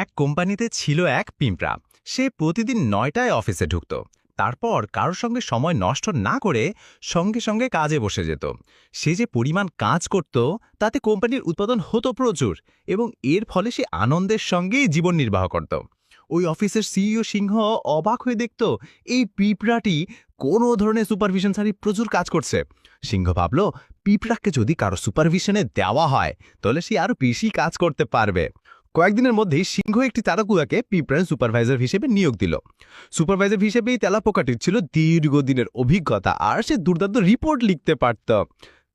এক কোম্পানিতে ছিল এক পিঁপড়া। সে প্রতিদিন ৯টায় অফিসে ঢুকত। তারপর কারোর সঙ্গে সময় নষ্ট না করে সঙ্গে সঙ্গে কাজে বসে যেত। সে যে পরিমাণ কাজ করত তাতে কোম্পানির উৎপাদন হতো প্রচুর, এবং এর ফলে সে আনন্দের সঙ্গেই জীবন নির্বাহ করত। ওই অফিসের সিইও সিংহ অবাক হয়ে দেখত এই পিঁপড়াটি কোনো ধরনের সুপারভিশন ছাড়ি প্রচুর কাজ করছে। সিংহ ভাবল, পিঁপড়াকে যদি কারো সুপারভিশনে দেওয়া হয় তাহলে সে আরো বেশি কাজ করতে পারবে। কয়েকদিনের মধ্যেই সিংহ একটি তারাকুয়াকে পিঁপড়ার সুপারভাইজার হিসেবে নিয়োগ দিল। সুপারভাইজার হিসেবে এই তেলাপোকাটির ছিল দীর্ঘদিনের অভিজ্ঞতা, আর সে দুর্দান্ত রিপোর্ট লিখতে পারত।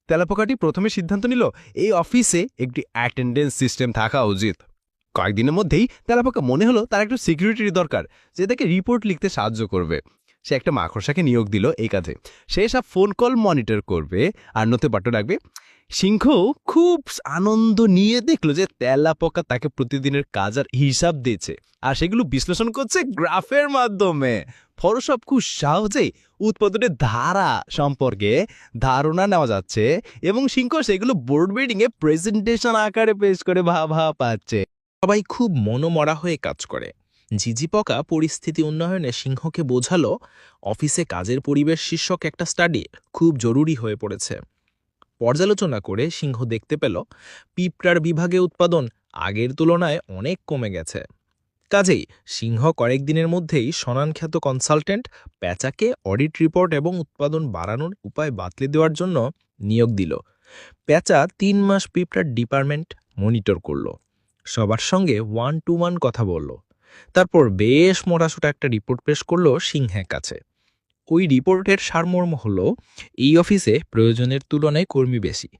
তেলাপোকাটি প্রথমে সিদ্ধান্ত নিল এই অফিসে একটি অ্যাটেন্ডেন্স সিস্টেম থাকা উচিত। কয়েকদিনের মধ্যেই তেলাপোকা মনে হলো তার একটু সিকিউরিটির দরকার, যে তাকে রিপোর্ট লিখতে সাহায্য করবে। সে একটা মাকড়সাকে নিয়োগ দিল এই কাজে। সে সব ফোন কল মনিটর করবে আর নথিপত্র রাখবে। সিংহ খুব আনন্দ নিয়ে দেখলো যে তেলাপোকা তাকে প্রতিদিনের কাজের হিসাব দিয়েছে, আর সেগুলো বিশ্লেষণ করছে গ্রাফের মাধ্যমে। ফলস্বরূপ খুব সহজেই উৎপাদনের ধারা সম্পর্কে ধারণা নেওয়া যাচ্ছে, এবং সিংহ সেগুলো বোর্ড মিটিংয়ে প্রেজেন্টেশন আকারে পেশ করে ভাবা পাচ্ছে। সবাই খুব মনোমরা হয়ে কাজ করে। ঝিঝি পোকা পরিস্থিতি উন্নয়নে সিংহকে বোঝালো অফিসে কাজের পরিবেশ শীর্ষক একটা স্টাডি খুব জরুরি হয়ে পড়েছে। পর্যালোচনা করে সিংহ দেখতে পেল পিঁপড়ার বিভাগে উৎপাদন আগের তুলনায় অনেক কমে গেছে। কাজেই সিংহ কয়েকদিনের মধ্যেই স্বনামখ্যাত কনসালটেন্ট প্যাচাকে অডিট রিপোর্ট এবং উৎপাদন বাড়ানোর উপায় বাতলে দেওয়ার জন্য নিয়োগ দিল। প্যাচা ৩ মাস পিঁপড়ার ডিপার্টমেন্ট মনিটর করল, সবার সঙ্গে 1-to-1 কথা বলল। তারপর বেশ মোটাসোটা একটা রিপোর্ট পেশ করলো সিংহের কাছে। ওই রিপোর্টের সারমর্ম হলো, এই অফিসে প্রয়োজনের তুলনায় কর্মী বেশি,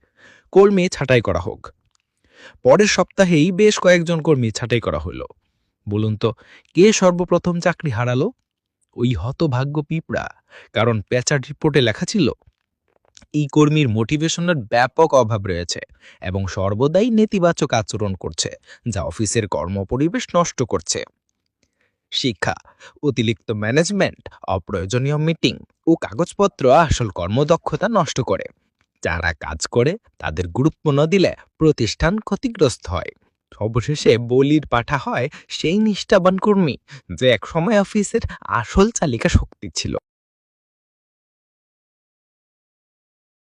কর্মী ছাঁটাই করা হোক। পরের সপ্তাহেই বেশ কয়েকজন কর্মী ছাঁটাই করা হলো। বলুন তো, কে সর্বপ্রথম চাকরি হারালো? ওই হতভাগ্য পিঁপড়া। কারণ প্যাচার রিপোর্টে লেখা ছিল এই কর্মীর মোটিভেশনের ব্যাপক অভাব রয়েছে এবং সর্বদাই নেতিবাচক আচরণ করছে, যা অফিসের কর্মপরিবেশ নষ্ট করছে। শিক্ষা: অতিরিক্ত ম্যানেজমেন্ট, অপ্রয়োজনীয় মিটিং ও কাগজপত্র আসল কর্মদক্ষতা নষ্ট করে। যারা কাজ করে তাদের গুরুত্ব না দিলে প্রতিষ্ঠান ক্ষতিগ্রস্ত হয়। অবশেষে বলির পাঠা হয় সেই নিষ্ঠাবান কর্মী যে একসময় অফিসের আসল চালিকা শক্তি ছিল।